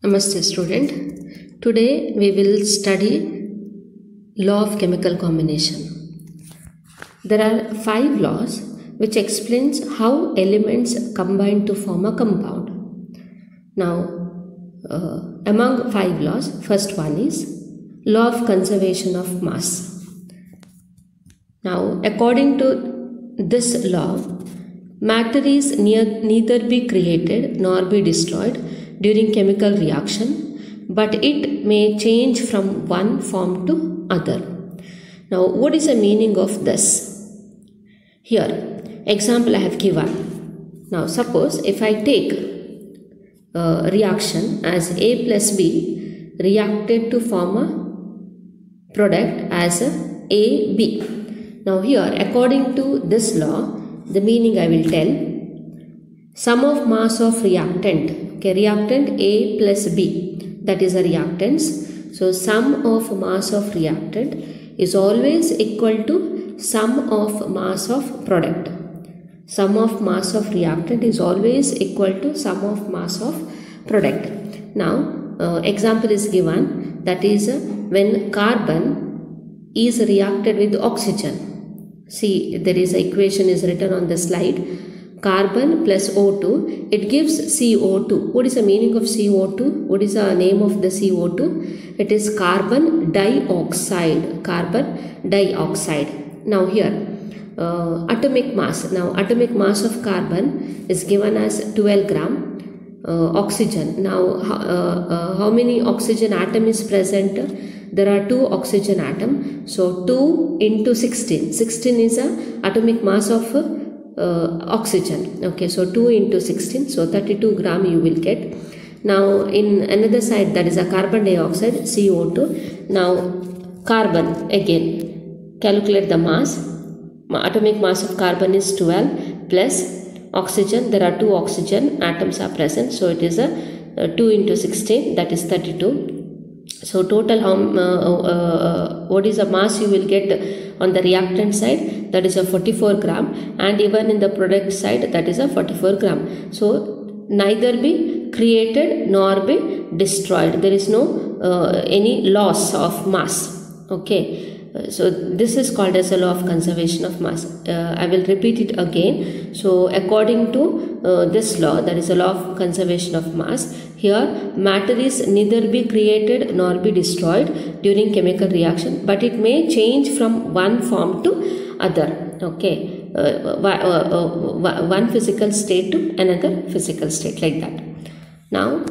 Namaste student. Today we will study law of chemical combination. There are 5 laws which explains how elements combine to form a compound. Now among 5 laws, first one is law of conservation of mass. Now according to this law, matter is neither be created nor be destroyed during chemical reaction, but it may change from one form to other. Now, what is the meaning of this? Here, example I have given. Now, suppose if I take reaction as A plus B reacted to form a product as a AB. Now, here, according to this law, the meaning I will tell. Sum of mass of reactant. Okay, reactant A plus B, that is a reactants. So sum of mass of reactant is always equal to sum of mass of product. Sum of mass of reactant is always equal to sum of mass of product. Now example is given, that is when carbon is reacted with oxygen. See, there is an equation is written on the slide. Carbon plus O2, it gives CO2. What is the meaning of CO2? What is the name of the CO2? It is carbon dioxide. Carbon dioxide. Now here, atomic mass. Now atomic mass of carbon is given as 12 gram. Oxygen. Now how many oxygen atom is present? There are 2 oxygen atom. So 2 into 16. 16 is a atomic mass of oxygen. Okay, so 2 into 16, so 32 gram you will get. Now in another side, that is a carbon dioxide, CO2. Now carbon, again calculate the mass. Atomic mass of carbon is 12 plus oxygen. There are 2 oxygen atoms are present, so it is a 2 into 16, that is 32. So total what is the mass you will get on the reactant side? That is a 44 gram, and even in the product side, that is a 44 gram. So neither be created nor be destroyed. There is no any loss of mass. Okay. So this is called as a law of conservation of mass. I will repeat it again. So according to this law, that is a law of conservation of mass, here matter is neither be created nor be destroyed during chemical reaction, but it may change from one form to other. Okay, one physical state to another physical state, like that. Now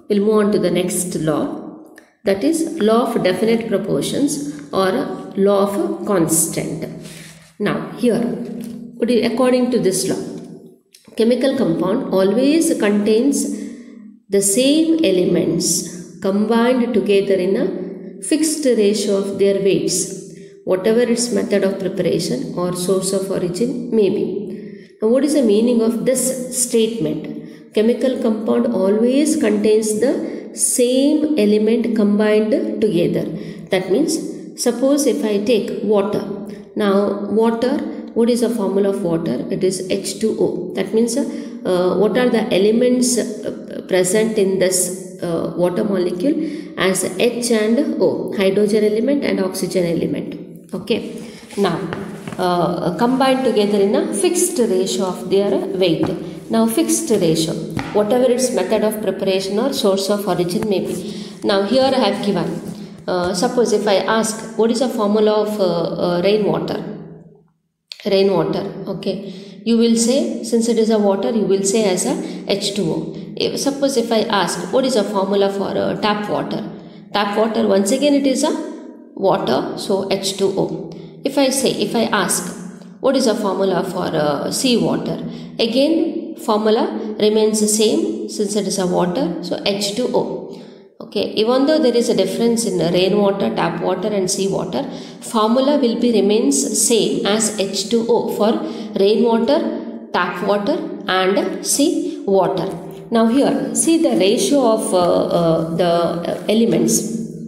we'll move on to the next law, that is law of definite proportions or law of constant. Now here, according to this law, chemical compound always contains the same elements combined together in a fixed ratio of their weights, whatever its method of preparation or source of origin may be. Now what is the meaning of this statement? Chemical compound always contains the same element combined together. That means, suppose if I take water. Now water, what is the formula of water? It is H2O. That means what are the elements present in this water molecule as H and O, hydrogen element and oxygen element. Okay. Now combined together in a fixed ratio of their weight. Now fixed ratio, whatever its method of preparation or source of origin may be. Now here I have given, suppose if I ask what is the formula of rainwater? Rainwater, okay. You will say, since it is a water, you will say as a H2O. Suppose if I ask what is the formula for tap water? Tap water, once again it is a water, so H2O. If I ask what is the formula for sea water? Again formula remains the same, since it is a water, so H2O. Okay, even though there is a difference in rainwater, tap water and sea water, formula will be remains same as H2O for rainwater, tap water and sea water. Now here, see the ratio of the elements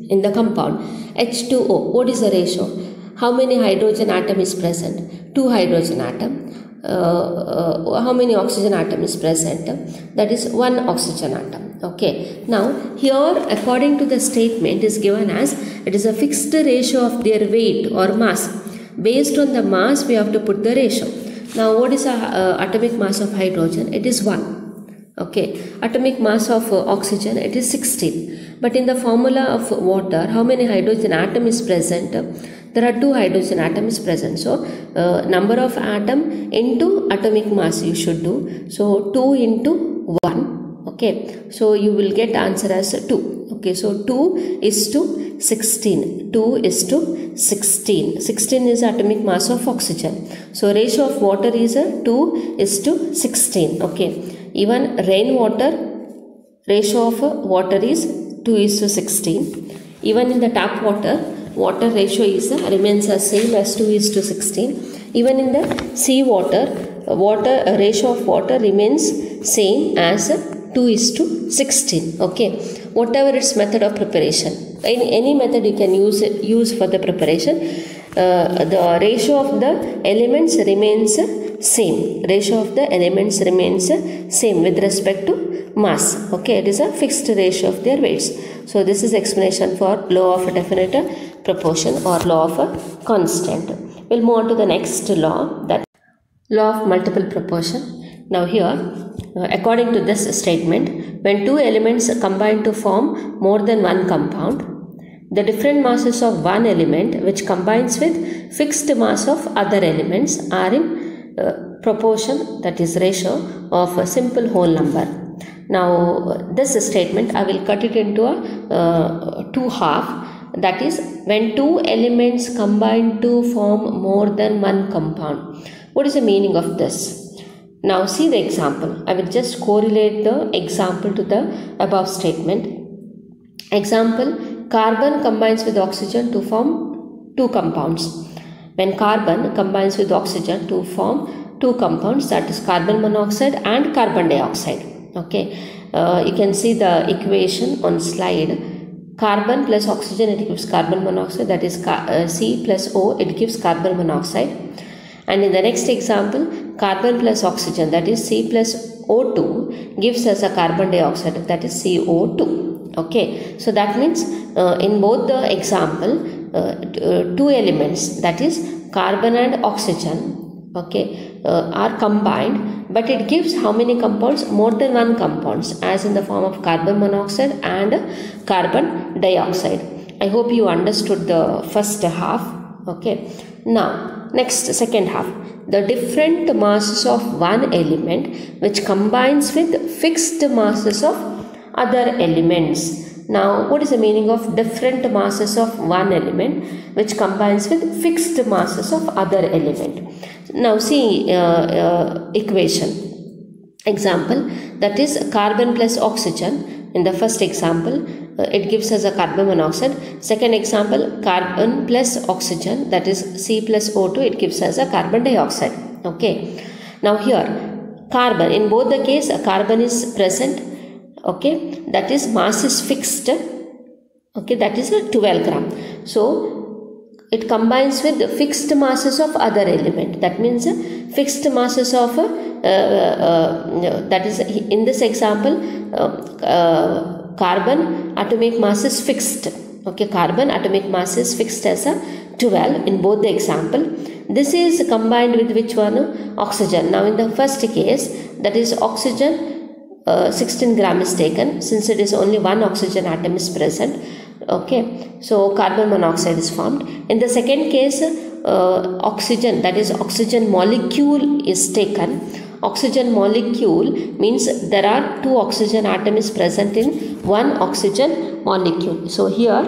in the compound. H2O, what is the ratio? How many hydrogen atom is present? 2 hydrogen atom. how many oxygen atom is present? That is one oxygen atom. Okay. Now here according to the statement is given as it is a fixed ratio of their weight or mass. Based on the mass we have to put the ratio. Now what is the atomic mass of hydrogen? It is 1. Okay. Atomic mass of oxygen, it is 16. But in the formula of water, how many hydrogen atom is present? There are 2 hydrogen atoms present. So number of atom into atomic mass you should do. So 2 into 1. Okay. So you will get answer as 2. Okay. So 2 is to 16. 2 is to 16. 16 is atomic mass of oxygen. So ratio of water is 2 is to 16. Okay. Even rainwater ratio of water is 2 is to 16. Even in the tap water ratio is remains as same as 2 is to 16. Even in the sea water ratio of water remains same as 2 is to 16. Okay. Whatever its method of preparation, any method you can use for the preparation, the ratio of the elements remains same. Ratio of the elements remains same with respect to mass. Okay, it is a fixed ratio of their weights. So this is explanation for law of a definite proportion or law of a constant. We'll move on to the next law, that law of multiple proportion. Now here, according to this statement, when 2 elements combine to form more than one compound, the different masses of one element which combines with fixed mass of other elements are in proportion, that is ratio of a simple whole number. Now this statement I will cut it into a 2 half. That is, when 2 elements combine to form more than one compound. What is the meaning of this? Now see the example. I will just correlate the example to the above statement. Example, carbon combines with oxygen to form 2 compounds. When carbon combines with oxygen to form 2 compounds, that is carbon monoxide and carbon dioxide. Okay, you can see the equation on slide. Carbon plus oxygen, it gives carbon monoxide, that is C plus O, it gives carbon monoxide. And in the next example, carbon plus oxygen, that is C plus O2, gives us a carbon dioxide, that is CO2. Okay, so that means in both the example, 2 elements, that is carbon and oxygen, okay, are combined, but it gives how many compounds? More than one compounds, as in the form of carbon monoxide and carbon dioxide. I hope you understood the first half. Okay, now next, second half. The different masses of one element which combines with fixed masses of other elements. Now, what is the meaning of different masses of one element which combines with fixed masses of other element? Now, see equation. Example, that is carbon plus oxygen. In the first example, it gives us a carbon monoxide. Second example, carbon plus oxygen, that is C plus O2, it gives us a carbon dioxide. Okay. Now here, carbon, in both the case, carbon is present. Okay, that is mass is fixed. Okay, that is a 12 gram. So it combines with the fixed masses of other element. That means fixed masses of that is in this example carbon atomic mass is fixed. Okay, carbon atomic mass is fixed as a 12 in both the example. This is combined with which one? Oxygen. Now in the first case, that is oxygen, 16 gram is taken, since it is only one oxygen atom is present. Okay, so carbon monoxide is formed. In the second case, oxygen, that is oxygen molecule is taken. Oxygen molecule means there are 2 oxygen atoms present in one oxygen molecule. So here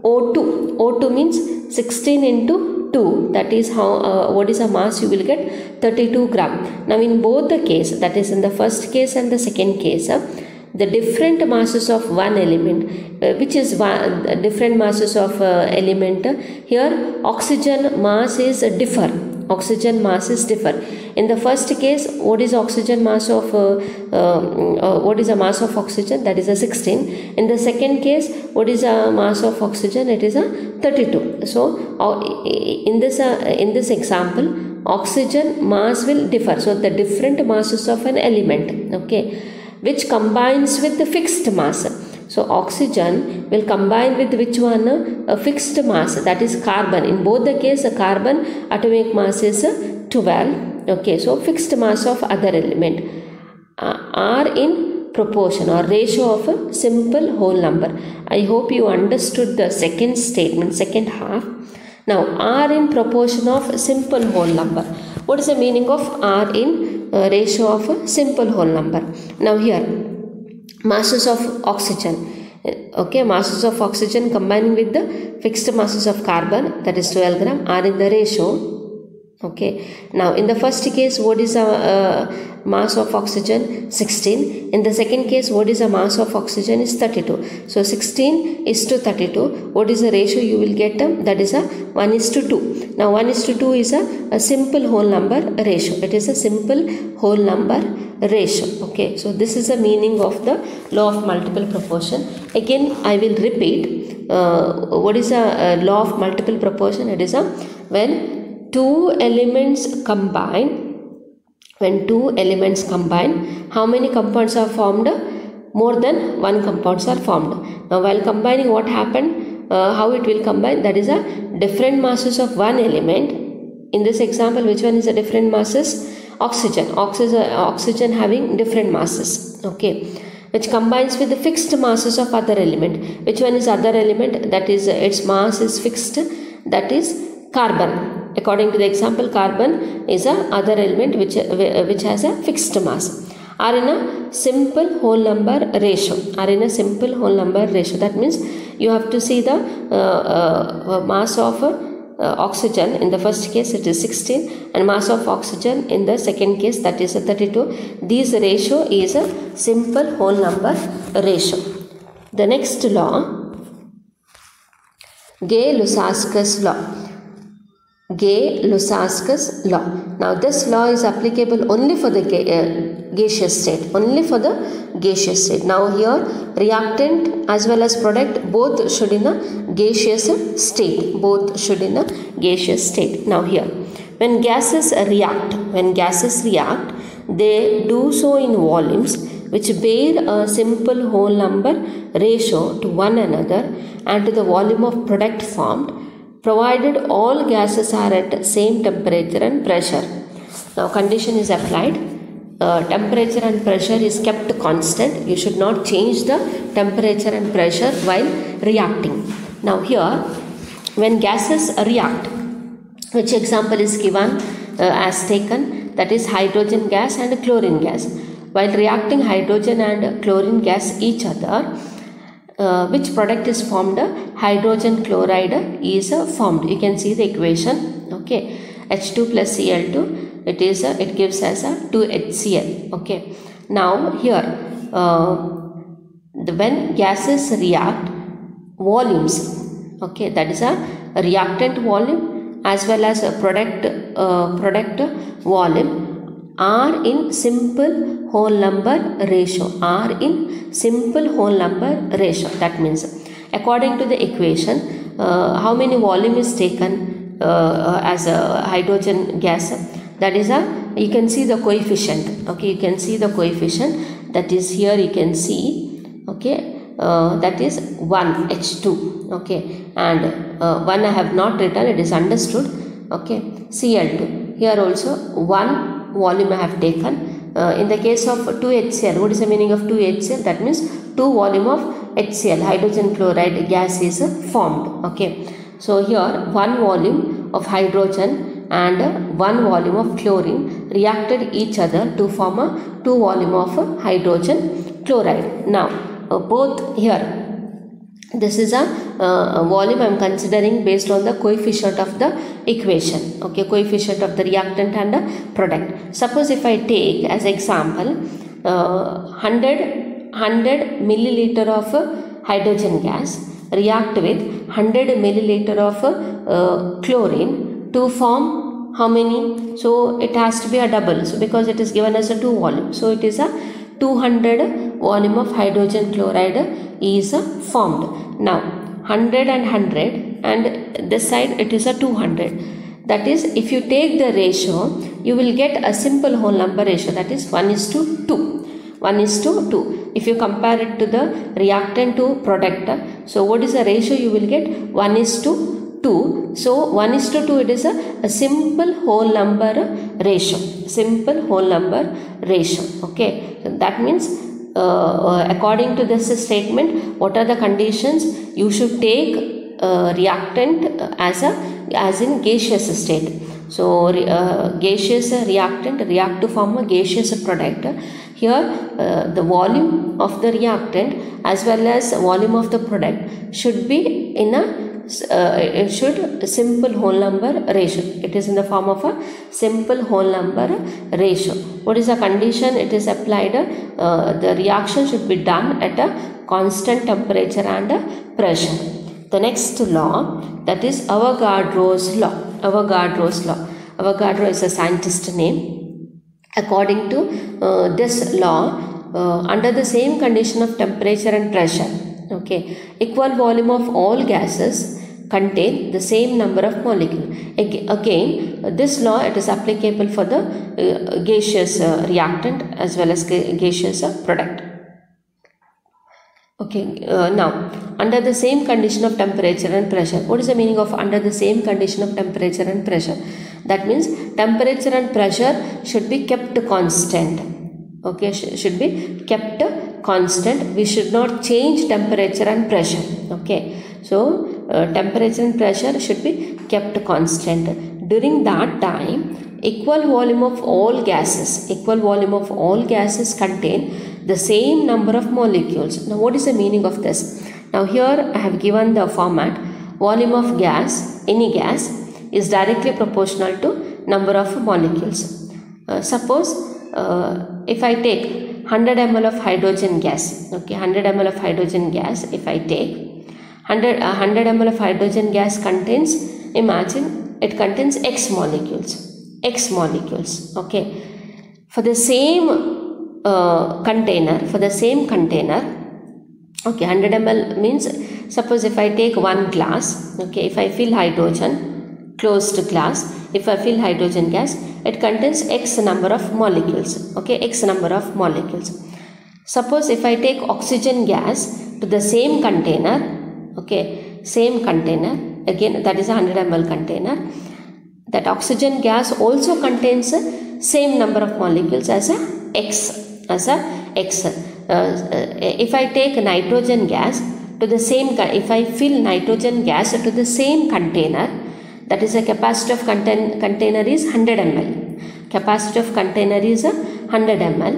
O2 means 16 into 2, that is how what is a mass you will get? 32 gram. Now in both the case, that is in the first case and the second case, the different masses of one element, which is one, different masses of element, here oxygen mass is differ. Oxygen mass is differ. In the first case, what is oxygen mass of what is a mass of oxygen? That is a 16. In the second case, what is a mass of oxygen? It is a 32. So in this example, oxygen mass will differ. So the different masses of an element, okay, which combines with the fixed mass. So oxygen will combine with which one? A fixed mass, that is carbon. In both the case, a carbon atomic mass is 12. Okay, so fixed mass of other element are in proportion or ratio of a simple whole number. I hope you understood the second statement, second half. Now R in proportion of simple whole number. What is the meaning of R in ratio of a simple whole number? Now here, masses of oxygen, okay, masses of oxygen combining with the fixed masses of carbon, that is 12 gram, are in the ratio. Okay, now in the first case, what is a mass of oxygen? 16. In the second case, what is a mass of oxygen? Is 32. So 16 is to 32. What is the ratio you will get? That is a 1:2. Now 1:2 is a simple whole number ratio. It is a simple whole number ratio. Okay, so this is the meaning of the law of multiple proportion. Again, I will repeat. What is a law of multiple proportion? It is a when two elements combine. When two elements combine, how many compounds are formed? More than one compounds are formed. Now while combining, what happened? How it will combine? That is a different masses of one element. In this example, which one is the different masses? Oxygen. Oxygen having different masses. Okay, which combines with the fixed masses of other element. Which one is other element? That is its mass is fixed. That is carbon. According to the example, carbon is a other element which has a fixed mass. Are in a simple whole number ratio. Are in a simple whole number ratio. That means you have to see the mass of oxygen. In the first case, it is 16, and mass of oxygen in the second case, that is 32. This ratio is a simple whole number ratio. The next law, Gay-Lussac's law. Gay-Lussac's law. Now this law is applicable only for the gaseous state. Only for the gaseous state. Now here, reactant as well as product both should in a gaseous state. Both should in a gaseous state. Now here, when gases react, they do so in volumes which bear a simple whole number ratio to one another and to the volume of product formed, provided all gases are at same temperature and pressure. Now condition is applied. Temperature and pressure is kept constant. You should not change the temperature and pressure while reacting. Now here, when gases react, which example is given as taken, that is hydrogen gas and chlorine gas. While reacting hydrogen and chlorine gas each other, which product is formed? Hydrogen chloride is formed. You can see the equation. Okay, H2 plus Cl2. It gives us a 2HCl. Okay. Now here, when gases react, volumes. Okay, that is a reactant volume as well as a product volume are in simple whole number ratio. Are in simple whole number ratio. That means according to the equation, how many volume is taken as a hydrogen gas? That is you can see the coefficient. Okay, you can see the coefficient. That is here you can see. Okay, that is 1 H2. Okay, and 1 I have not written. It is understood. Okay, Cl2. Here also 1 volume I have taken. In the case of 2HCl, what is the meaning of 2HCl? That means 2 volume of HCl, hydrogen chloride gas is formed. Okay, so here 1 volume of hydrogen and 1 volume of chlorine reacted each other to form a 2 volume of hydrogen chloride. Now both here, this is a volume I am considering based on the coefficient of the equation. Okay, coefficient of the reactant and the product. Suppose if I take as example 100 milliliter of hydrogen gas react with 100 milliliter of chlorine to form how many? So it has to be a double. So because it is given as a 2 volume, so it is a 200 volume of hydrogen chloride is formed. Now 100 and 100, and this side it is a 200. That is, if you take the ratio, you will get a simple whole number ratio, that is 1:2. 1:2. If you compare it to the reactant to product, so what is the ratio you will get? 1:2. So 1:2, it is a simple whole number ratio. Simple whole number ratio. Okay, so that means according to this statement, what are the conditions? You should take reactant as in gaseous state. So gaseous reactant react to form a gaseous product. Here the volume of the reactant as well as volume of the product should be in a simple whole number ratio. It is in the form of a simple whole number ratio. What is the condition? It is applied, the reaction should be done at a constant temperature and pressure. The next law, that is Avogadro's law. Avogadro's law. Avogadro is a scientist name. According to this law, under the same condition of temperature and pressure, okay, equal volume of all gases contain the same number of molecules. Again, this law, it is applicable for the gaseous reactant as well as gaseous product. Okay, now under the same condition of temperature and pressure. What is the meaning of under the same condition of temperature and pressure? That means temperature and pressure should be kept constant. Okay, should be kept constant. We should not change temperature and pressure. Okay, so temperature and pressure should be kept constant. During that time, equal volume of all gases contain the same number of molecules. Now, what is the meaning of this? Now, here I have given the format. Volume of gas, any gas, is directly proportional to number of molecules. Suppose if I take 100 ml of hydrogen gas, okay, 100 ml of hydrogen gas, if I take 100 ml of hydrogen gas contains, imagine it contains X molecules, okay. For the same container, okay, 100 ml means, suppose if I take one glass, okay, if I fill hydrogen, closed glass, if I fill hydrogen gas, it contains X number of molecules, okay, X number of molecules. Suppose if I take oxygen gas to the same container, okay, same container, again that is a 100 ml container, that oxygen gas also contains same number of molecules as a X. If I take nitrogen gas to the same, if I fill nitrogen gas to the same container, that is a capacity of container is 100 ml. Capacity of container is 100 ml.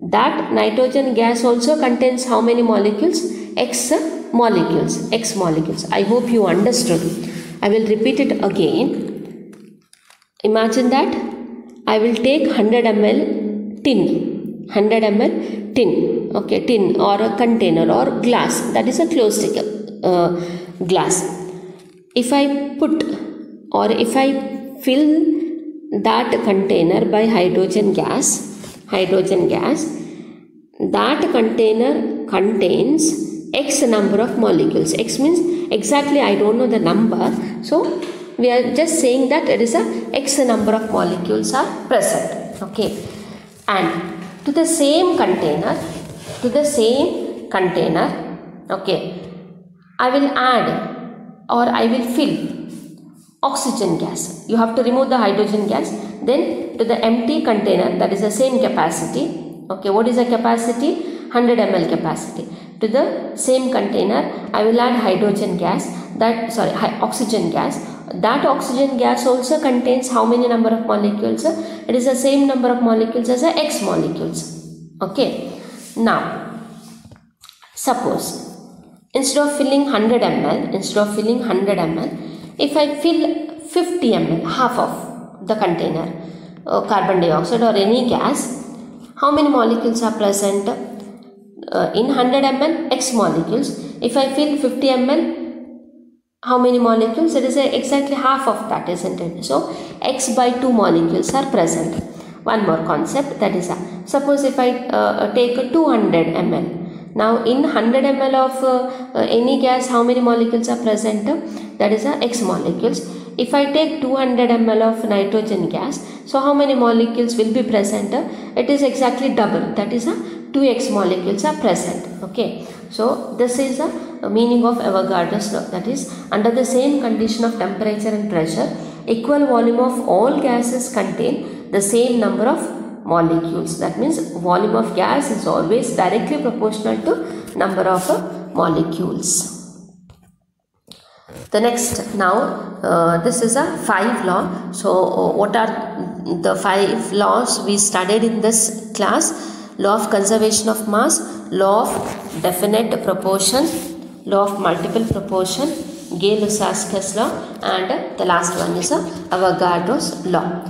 That nitrogen gas also contains how many molecules? X molecules. I hope you understood. I will repeat it again. Imagine that I will take 100 ml tin, okay, tin or a container or glass, that is a closed glass. If I put or if I fill that container by hydrogen gas, that container contains X number of molecules. X means exactly I don't know the number, so we are just saying that it is a X number of molecules are present, okay. And to the same container, okay, I will add or I will fill oxygen gas. You have to remove the hydrogen gas. Then to the empty container, that is the same capacity. Okay, what is the capacity? 100 ml capacity. To the same container, I will add hydrogen gas. Oxygen gas. That oxygen gas also contains how many number of molecules? It is the same number of molecules as the X molecules. Okay. Now, suppose instead of filling 100 ml, if I fill 50 ml, half of the container, carbon dioxide or any gas, how many molecules are present? In 100 ml, X molecules. If I fill 50 ml, how many molecules? It is exactly half of that, isn't it? So, X by 2 molecules are present. One more concept, that is, suppose if I take 200 ml. Now, in 100 ml of any gas, how many molecules are present? That is X molecules. if I take 200 ml of nitrogen gas, so how many molecules will be present? It is exactly double, that is 2x molecules are present. Okay, so this is the meaning of Avogadro's law, that is under the same condition of temperature and pressure, equal volume of all gases contain the same number of molecules. That means volume of gas is always directly proportional to number of molecules. The next, now this is a 5 law. So what are the 5 laws we studied in this class? Law of conservation of mass, law of definite proportion, law of multiple proportion, Gay-Lussac's law, and the last one is Avogadro's law.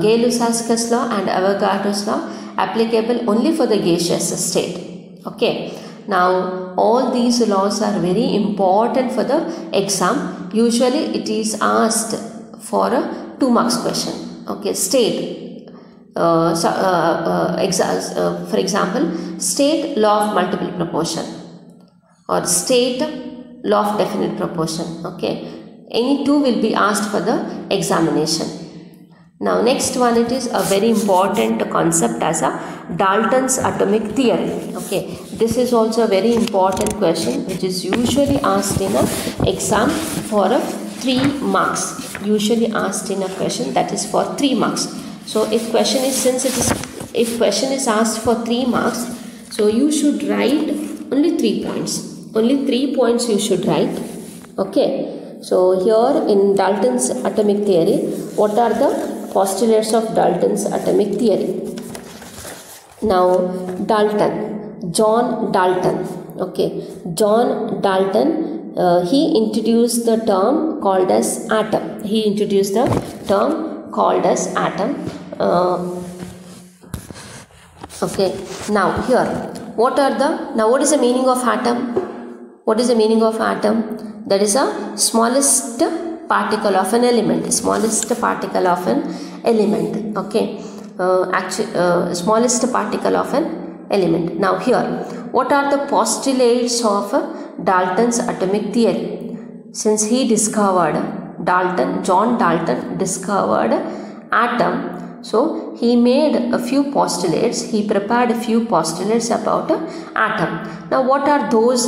Gay-Lussac's law and Avogadro's law applicable only for the gaseous state. Okay. Now all these laws are very important for the exam. Usually it is asked for a 2 marks question. Okay, state. For example, state law of multiple proportion or state law of definite proportion. Okay, any 2 will be asked for the examination. Now next one, it is a very important concept as a Dalton's atomic theory. Okay, this is also a very important question which is usually asked in a exam for 3 marks. Usually asked in a question that is for 3 marks. So if question is asked for 3 marks, so you should write only 3 points. Only 3 points you should write. Okay. So here in Dalton's atomic theory, what are the postulates of Dalton's atomic theory? Now Dalton, John Dalton. Okay, John Dalton, he introduced the term called as atom. He introduced the term called as atom. Okay, now here, what is the meaning of atom? What is the meaning of atom? That is a smallest particle of an element. Smallest particle of an element. Okay, smallest particle of an element. Now here, what are the postulates of Dalton's atomic theory? Since he discovered, John Dalton discovered atom, so he made a few postulates. He prepared a few postulates about atom. Now what are those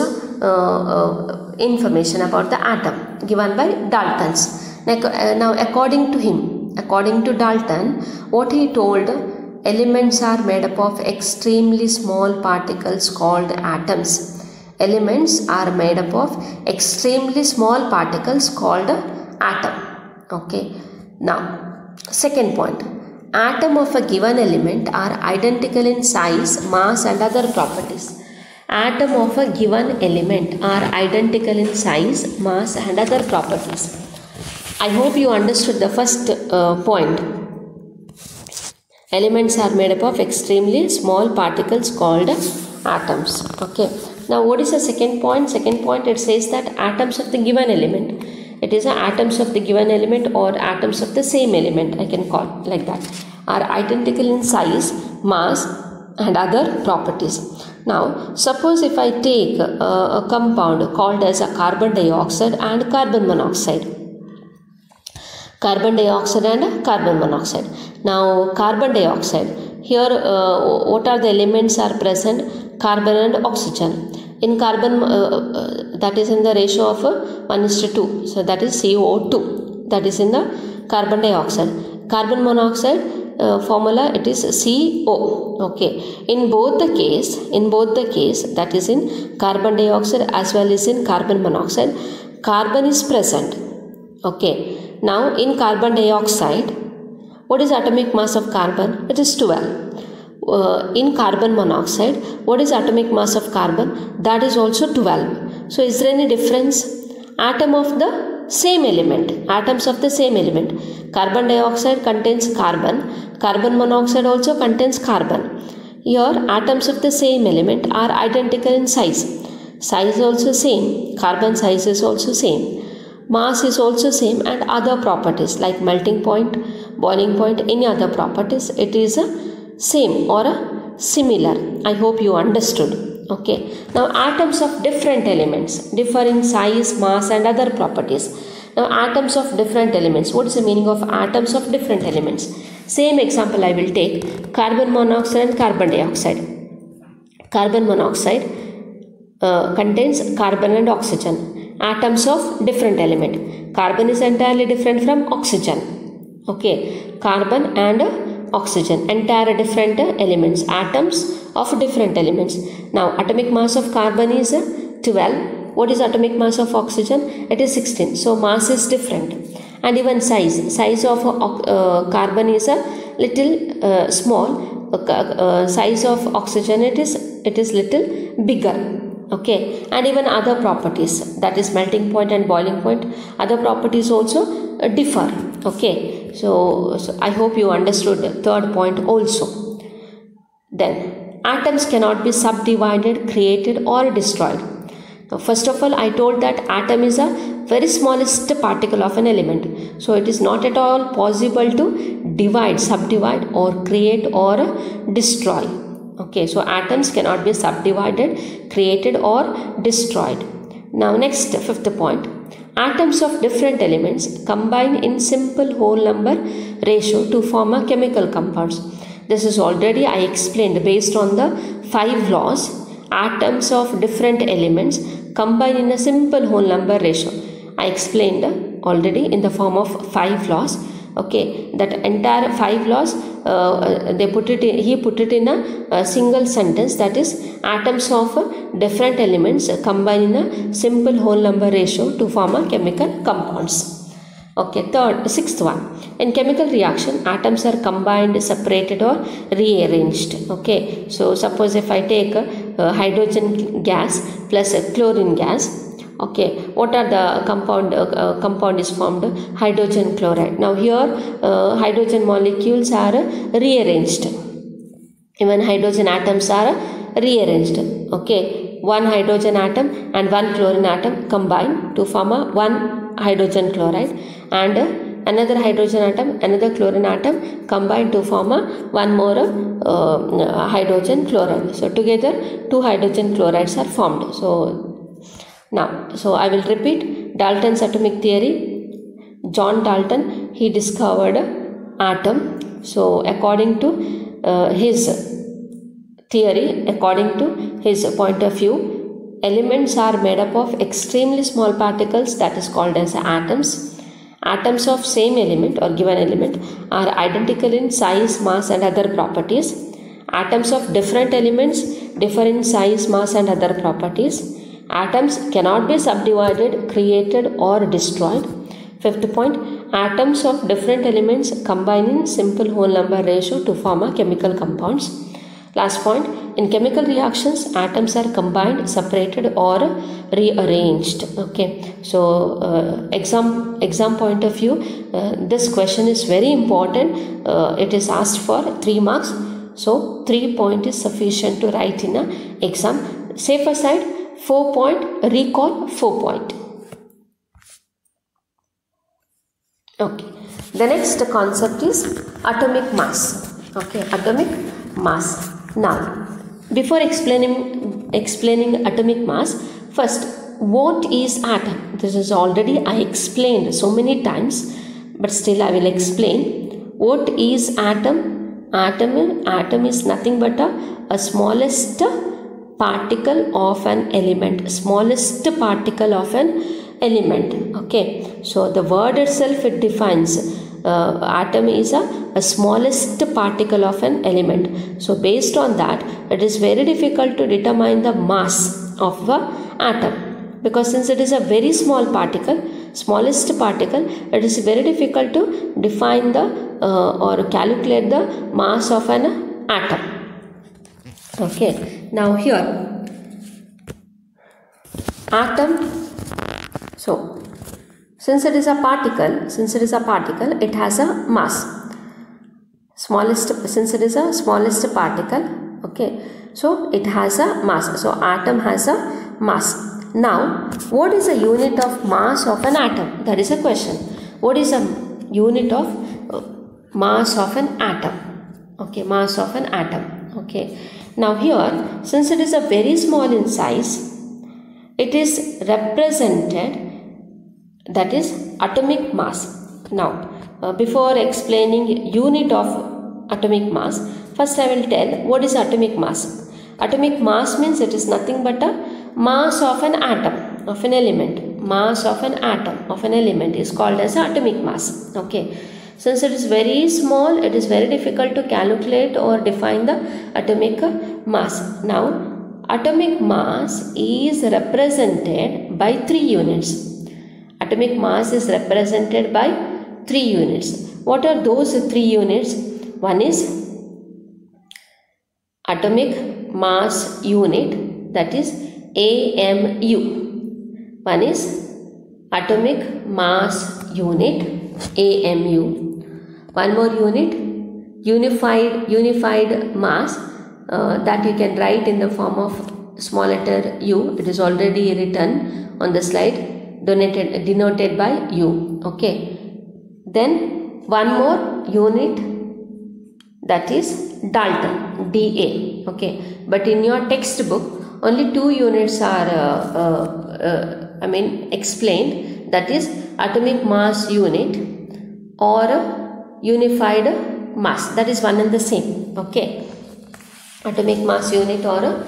information about the atom given by Dalton's? Now according to Dalton, what he told, elements are made up of extremely small particles called atoms. Elements are made up of extremely small particles called atom. Okay. Now second point, atom of a given element are identical in size, mass and other properties. Atom of a given element are identical in size, mass and other properties. I hope you understood the first point. Elements are made up of extremely small particles called atoms. Okay. Now what is the second point? Second point, it says that atoms of the given element. It is atoms of the given element or atoms of the same element, I can call like that, are identical in size, mass and other properties. Now suppose if I take a compound called as a carbon dioxide and carbon monoxide. Carbon dioxide and carbon monoxide. Now carbon dioxide, here what are the elements are present? Carbon and oxygen. In carbon, that is in the ratio of 1:2. So that is CO2. That is in the carbon dioxide. Carbon monoxide formula, it is CO. Okay. In both the case, that is in carbon dioxide as well as in carbon monoxide, carbon is present. Okay. Now in carbon dioxide, what is atomic mass of carbon? It is 12. In carbon monoxide, what is atomic mass of carbon? That is also 12. So is there any difference? Atom of the same element, atoms of the same element. Carbon dioxide contains carbon, carbon monoxide also contains carbon. Here atoms of the same element are identical in size. Size also same, carbon size is also same, mass is also same, and other properties like melting point, boiling point, any other properties, it is a same or a similar. I hope you understood. Okay. Now atoms of different elements differ in size, mass and other properties. Now, atoms of different elements. What is the meaning of atoms of different elements? Same example I will take, carbon monoxide and carbon dioxide. Carbon monoxide contains carbon and oxygen, atoms of different element. Carbon is entirely different from oxygen. Okay, carbon and oxygen, entire different elements, atoms of different elements. Now, atomic mass of carbon is 12. What is atomic mass of oxygen? It is 16. So, mass is different. And even size of carbon is a little small. Size of oxygen it is little bigger. Okay, and even other properties, that is melting point and boiling point, other properties also differ. Okay, so I hope you understood the third point also. Then, atoms cannot be subdivided, created or destroyed. Now, first of all, I told that atom is a very smallest particle of an element. So, it is not at all possible to divide, subdivide or create or destroy. Okay, so atoms cannot be subdivided, created or destroyed. Now, next, fifth point. Atoms of different elements combine in simple whole number ratio to form a chemical compounds. This is already I explained based on the 5 laws. Atoms of different elements combine in a simple whole number ratio. I explained already in the form of 5 laws. Okay, that entire 5 laws he put it in a single sentence, that is, atoms of different elements combine in a simple whole number ratio to form a chemical compounds. Okay, sixth one. In chemical reaction, atoms are combined, separated or rearranged. Okay, so suppose if I take hydrogen gas plus chlorine gas. Okay, what are the compound is formed? Hydrogen chloride. Now here hydrogen molecules are rearranged. Even hydrogen atoms are rearranged. Okay, one hydrogen atom and one chlorine atom combine to form a one hydrogen chloride, and another hydrogen atom, another chlorine atom combine to form a one more hydrogen chloride. So together 2 hydrogen chlorides are formed. So I will repeat Dalton's atomic theory. John Dalton, he discovered atom. So according to his theory, according to his point of view, elements are made up of extremely small particles, that is called as atoms. Atoms of same element or given element are identical in size, mass and other properties. Atoms of different elements differ in size, mass and other properties. Atoms cannot be subdivided, created or destroyed. Fifth point, atoms of different elements combine in simple whole number ratio to form a chemical compounds. Last point, in chemical reactions, atoms are combined, separated or rearranged. Okay, so exam point of view, this question is very important. It is asked for 3 marks. So 3 points is sufficient to write in an exam. Safer side, 4 point, recall 4 point. Okay, the next concept is atomic mass. Okay, atomic mass. Now, before explaining atomic mass, first, what is atom? This is already I explained so many times, but still I will explain. What is atom? Atom is nothing but a smallest particle of an element, smallest particle of an element. Okay, so the word itself, it defines atom is a smallest particle of an element. So based on that, it is very difficult to determine the mass of the atom, because since it is a very small particle, smallest particle, it is very difficult to define the or calculate the mass of an atom. Okay, now here atom, so since it is a particle, it has a mass. Since it is a smallest particle, okay, so it has a mass. So atom has a mass. Now, what is the unit of mass of an atom? That is a question. What is a unit of mass of an atom? Okay, mass of an atom. Okay. Now here, since it is a very small in size, it is represented that is atomic mass. Now, before explaining unit of atomic mass, first I will tell what is atomic mass. Atomic mass means it is nothing but a mass of an atom, of an element. Mass of an atom, of an element is called as atomic mass. Okay. Since it is very small, it is very difficult to calculate or define the atomic mass. Now, atomic mass is represented by 3 units. Atomic mass is represented by 3 units. What are those 3 units? One is atomic mass unit, that is AMU. One is atomic mass unit, AMU. One more unit, unified mass, that you can write in the form of small letter U. It is already written on the slide, denoted by U. Okay. Then one more unit, that is Dalton, DA. Okay. But in your textbook, only 2 units are explained, that is atomic mass unit or unified mass, that is one and the same. Okay, atomic mass unit or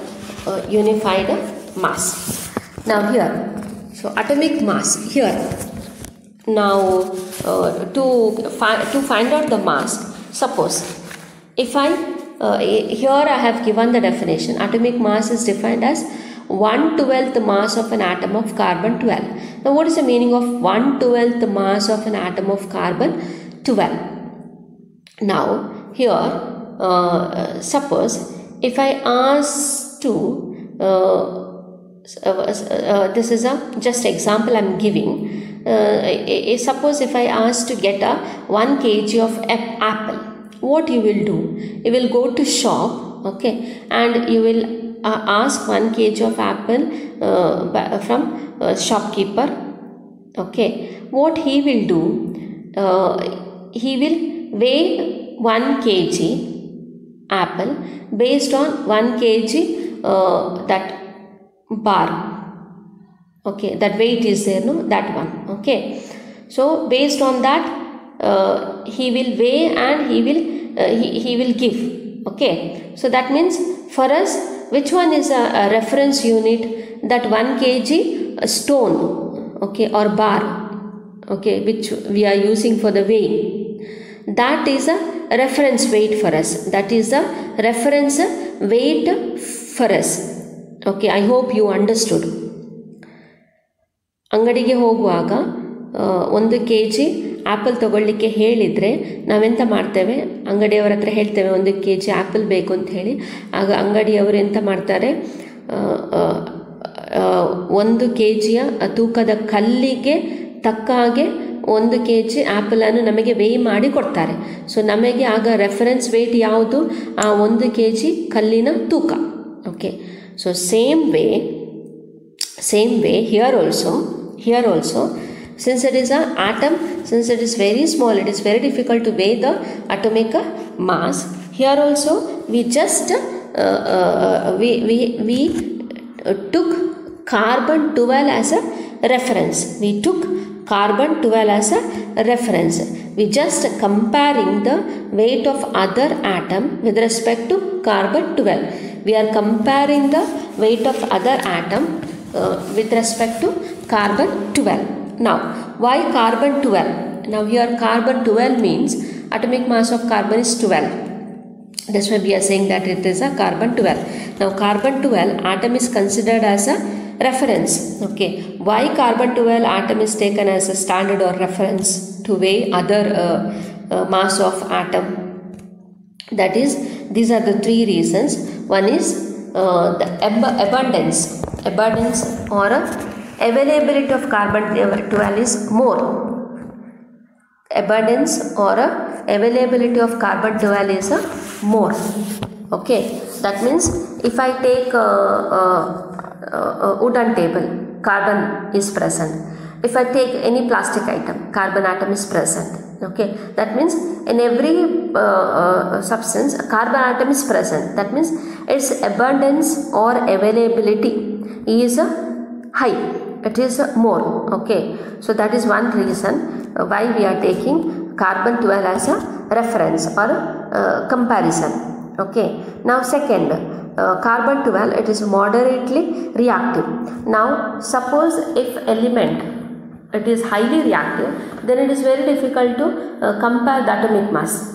unified mass. Now here, so atomic mass here. Now to find out the mass, suppose if here I have given the definition. Atomic mass is defined as 1/12 mass of an atom of carbon 12. Now, what is the meaning of 1/12 mass of an atom of carbon 12? Now, here, suppose if I ask to, this is a just example I am giving. Suppose if I ask to get a 1 kg of apple, what you will do? You will go to shop, okay, and you will ask 1 kg of apple from shopkeeper. Okay, what he will do? He will weigh 1 kg apple based on 1 kg that bar. Okay, that weight is there, no? That one. Okay, so based on that, he will weigh and he will give. Okay, so that means for us, which one is a reference unit? That 1 kg stone, okay, or bar, okay, which we are using for the weighing. That is a reference weight for us. That is the reference weight for us. Okay, I hope you understood. ಅಂಗಡಿಗೆ ಹೋಗುವಾಗ 1 kg apple ತಗೊಳ್ಳಿಕ್ಕೆ ಹೇಳಿದರೆ ನಾವೆಂತ ಮಾಡ್ತೇವೆ? ಅಂಗಡಿಯವರ ಹತ್ರ ಹೇಳ್ತೇವೆ 1 kg apple ಬೇಕು ಅಂತ ಹೇಳಿ. ಆಗ ಅಂಗಡಿಯವರು ಎಂತ ಮಾಡ್ತಾರೆ? 1 kgಯ ತೂಕದ ಕಲ್ಲಿಗೆ ತಕ್ಕ ಹಾಗೆ 1 kg ಆ್ಯಪಲನ್ನು ನಮಗೆ ವೇಯ್ ಮಾಡಿ ಕೊಡ್ತಾರೆ. ಸೊ ನಮಗೆ ಆಗ ರೆಫರೆನ್ಸ್ ವೇಟ್ ಯಾವುದು? ಆ 1 kg ಕಲ್ಲಿನ ತೂಕ. Okay, so same way here also, since it is an atom, since it is very small, it is very difficult to weigh the atomic mass. Here also we just we took carbon 12 as a reference. We took carbon 12 as a reference. We just comparing the weight of other atom with respect to carbon 12. We are comparing the weight of other atom with respect to carbon 12. Now, why carbon 12? Now here carbon 12 means atomic mass of carbon is 12. That's why we are saying that it is a carbon 12. Now carbon 12 atom is considered as a reference. Okay, why carbon 12 atom is taken as a standard or reference to weigh other mass of atom? That is, these are the 3 reasons. One is the abundance or availability of carbon 12 is more. Abundance or availability of carbon 12 is more. Okay, that means if I take a wooden table, carbon is present. If I take any plastic item, carbon atom is present. Okay, that means in every substance, a carbon atom is present. That means its abundance or availability is high. it is more. Okay, so that is one reason why we are taking carbon 12 as a reference or comparison. Okay, now second, carbon 12, it is moderately reactive. Now suppose if element it is highly reactive, then it is very difficult to compare the atomic mass.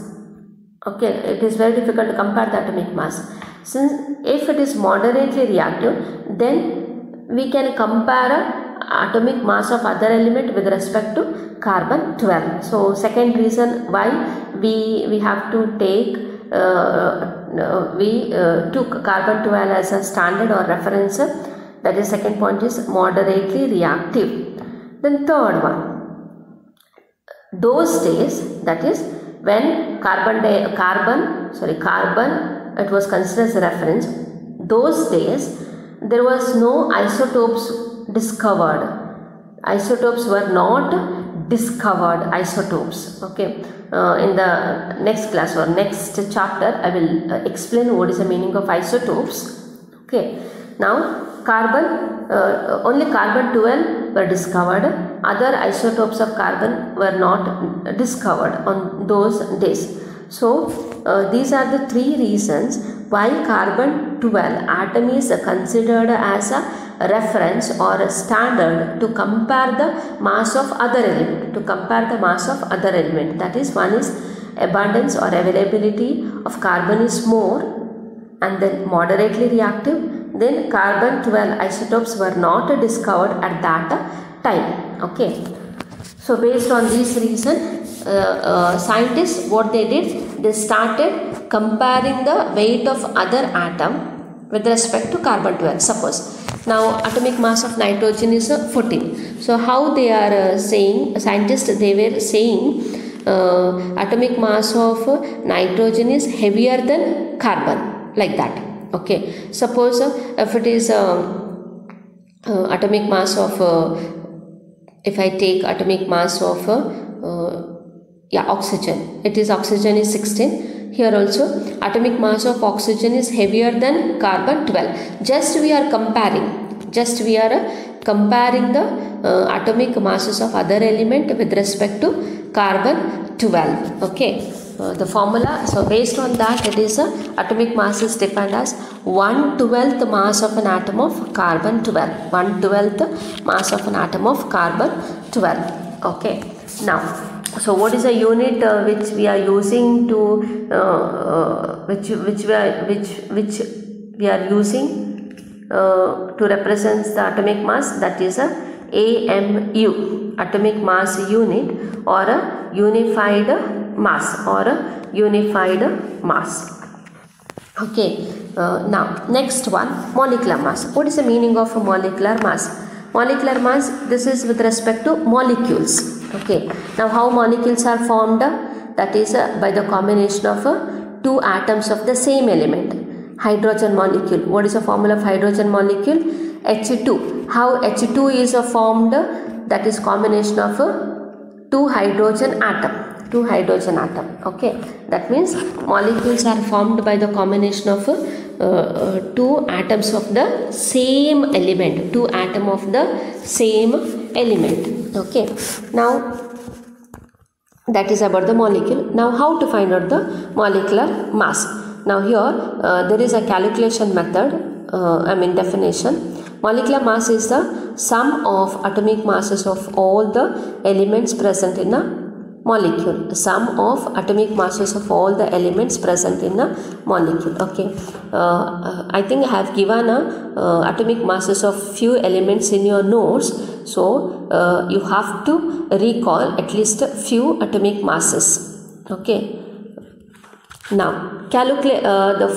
Okay, it is very difficult to compare the atomic mass. Since if it is moderately reactive, then we can compare atomic mass of other element with respect to carbon 12. So second reason why we have to take we took carbon 12 as a standard or reference. That is second point is moderately reactive. Then third one, those days, that is when carbon it was considered as a reference, those days there was no isotopes discovered. Isotopes were not discovered isotopes. Okay, in the next class or next chapter I will explain what is the meaning of isotopes. Okay, now carbon only carbon 12 were discovered. Other isotopes of carbon were not discovered on those days. So these are the three reasons why carbon 12 atom is considered as a reference or a standard to compare the mass of other element. That is, one is abundance or availability of carbon is more, and then moderately reactive. Then carbon 12 isotopes were not discovered at that time. Okay, so based on this reason, scientists what they did, they started comparing the weight of other atom with respect to carbon 12. Suppose now atomic mass of nitrogen is 14. So how they are saying, scientists they were saying atomic mass of nitrogen is heavier than carbon, like that. Okay, suppose if it is atomic mass of if I take atomic mass of oxygen, it is oxygen is 16. Here also atomic mass of oxygen is heavier than carbon 12. Just we are comparing the atomic masses of other element with respect to carbon 12. Okay, the formula, so based on that, it is atomic mass is defined as 1/12 mass of an atom of carbon 12. 1/12 mass of an atom of carbon 12. Okay, now so what is a unit which we are using to which we are using to represent the atomic mass? That is a AMU, atomic mass unit, or a unified mass, Okay, now next one, molecular mass. What is the meaning of a molecular mass? Molecular mass, this is with respect to molecules. Okay, now how molecules are formed? That is by the combination of two atoms of the same element. Hydrogen molecule, what is the formula of hydrogen molecule? H2. How H2 is formed? That is combination of two hydrogen atom. Okay, that means molecules are formed by the combination of two atoms of the same element. Okay, now that is about the molecule. Now how to find out the molecular mass? Now here there is a calculation method, definition. Molecular mass is the sum of atomic masses of all the elements present in a molecule. Sum of atomic masses of all the elements present in a molecule. Okay, I think I have given atomic masses of few elements in your notes. So you have to recall at least a few atomic masses. Okay, now calculate the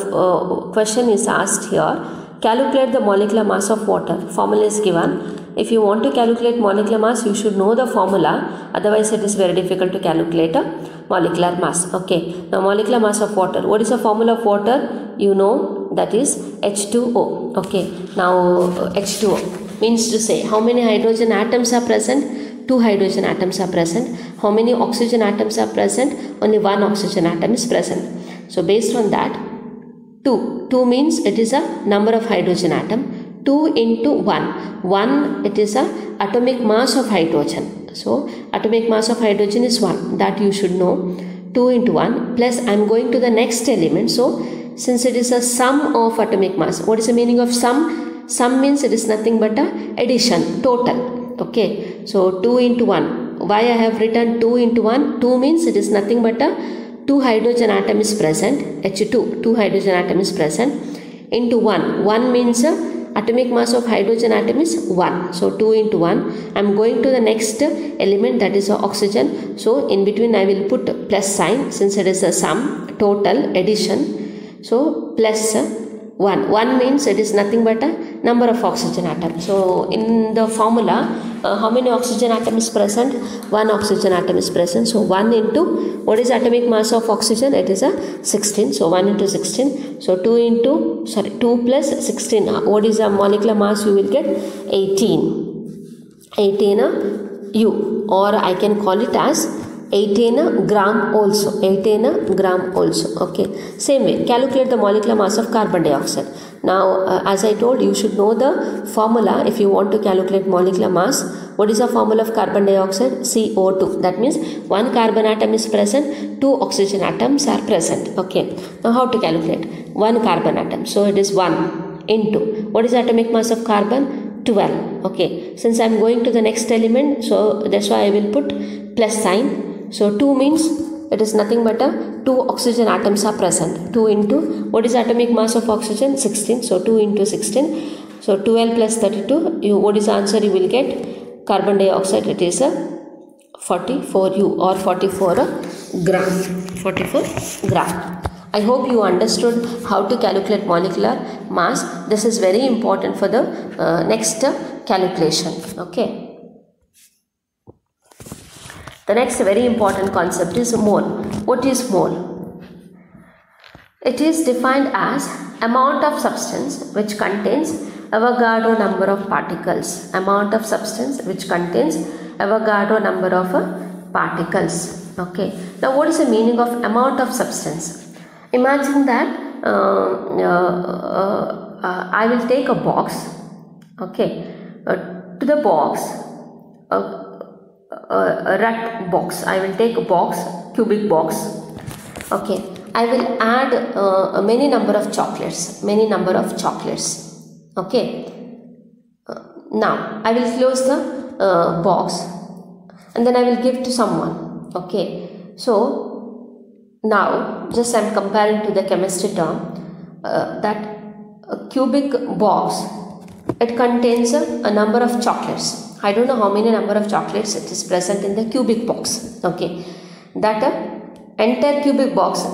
question is asked here. Calculate the molecular mass of water. Formula is given. If you want to calculate molecular mass, you should know the formula. Otherwise, it is very difficult to calculate a molecular mass. Okay. Now, molecular mass of water. What is the formula of water? You know, that is H2O. Okay. Now, H2O means to say how many hydrogen atoms are present? 2 hydrogen atoms are present. How many oxygen atoms are present? Only 1 oxygen atom is present. So, based on that, 2 means it is a number of hydrogen atom. 2 into 1. 1, it is a atomic mass of hydrogen. So atomic mass of hydrogen is 1. That you should know. 2 into 1 plus I am going to the next element. So since it is a sum of atomic mass, what is the meaning of sum? Sum means it is nothing but a addition, total. Okay. So 2 into 1. Why I have written 2 into 1? 2 means it is nothing but a 2 hydrogen atom is present, H2, 2 hydrogen atom is present, into 1. 1 means atomic mass of hydrogen atom is 1. So 2 into 1. I am going to the next element, that is oxygen. So in between I will put plus sign since it is a sum, total, addition. So plus 1. 1 means it is nothing but a number of oxygen atoms. So in the formula, how many oxygen atom is present? 1 oxygen atom is present. So 1 into, what is atomic mass of oxygen? It is a 16. So 1 into 16. So 2 plus 16. What is the molecular mass? You will get 18. 18 U, or I can call it as 18 gram also. 18 gram also. Okay. Same way, calculate the molecular mass of carbon dioxide. Now, as I told, you should know the formula if you want to calculate molecular mass. What is the formula of carbon dioxide? CO2. That means 1 carbon atom is present, 2 oxygen atoms are present. Okay. Now, how to calculate? 1 carbon atom. So, it is 1 into, what is the atomic mass of carbon? 12. Okay. Since I am going to the next element, so that's why I will put plus sign. So 2 means it is nothing but a 2 oxygen atoms are present. 2 into, what is atomic mass of oxygen? 16. So 2 into 16. So 12 plus 32. What is the answer you will get? Carbon dioxide, it is a 44 U, or 44 gram. 44 gram. I hope you understood how to calculate molecular mass. This is very important for the next calculation. Okay. The next very important concept is mole. What is mole? It is defined as amount of substance which contains Avogadro number of particles. Amount of substance which contains Avogadro number of particles. Okay. Now what is the meaning of amount of substance? Imagine that I will take a box. Okay. To the box, a rat box. I will take a box, cubic box. Okay. I will add many number of chocolates. Okay. Now I will close the box and then I will give to someone. Okay. So now just I am comparing to the chemistry term that a cubic box, it contains a number of chocolates. I don't know how many number of chocolates it is present in the cubic box. Okay. That entire cubic box,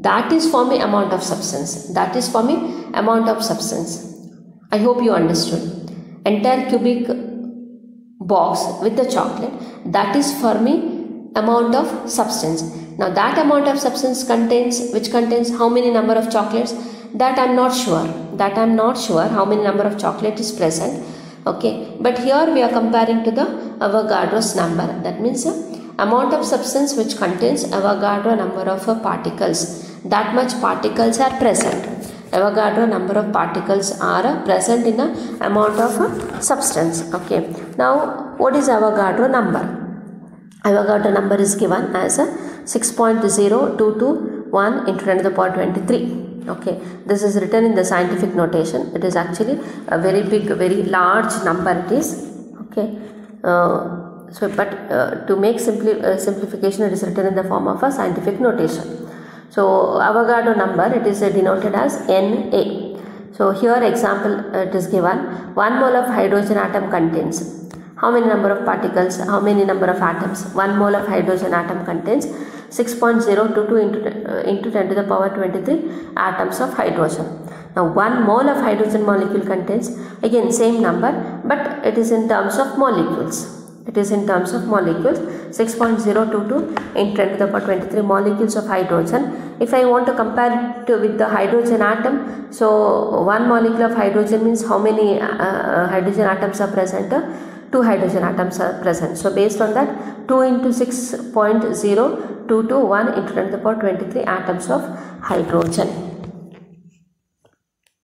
that is for me amount of substance. That is for me amount of substance. I hope you understood. Entire cubic box with the chocolate, that is for me amount of substance. Now that amount of substance which contains how many number of chocolates? That I am not sure. How many number of chocolate is present. Okay, but here we are comparing to the Avogadro's number. That means amount of substance which contains Avogadro number of particles. That much particles are present. Avogadro number of particles are present in the amount of substance. Okay. Now, what is Avogadro number? Avogadro number is given as 6.0221 into 10 to the power 23. Okay, this is written in the scientific notation. It is actually a very big, very large number it is. Okay, to make simplification, it is written in the form of a scientific notation. So Avogadro number, it is denoted as Na. So here example it is given, 1 mole of hydrogen atom contains how many number of particles, how many number of atoms? 1 mole of hydrogen atom contains 6.022 into 10 to the power 23 atoms of hydrogen. Now 1 mole of hydrogen molecule contains, again same number, but it is in terms of molecules. 6.022 into 10 to the power 23 molecules of hydrogen. If I want to compare it with the hydrogen atom, so 1 molecule of hydrogen means how many hydrogen atoms are present? 2 hydrogen atoms are present. So based on that, 2 into 6.0221 into 10 to the power 23 atoms of hydrogen.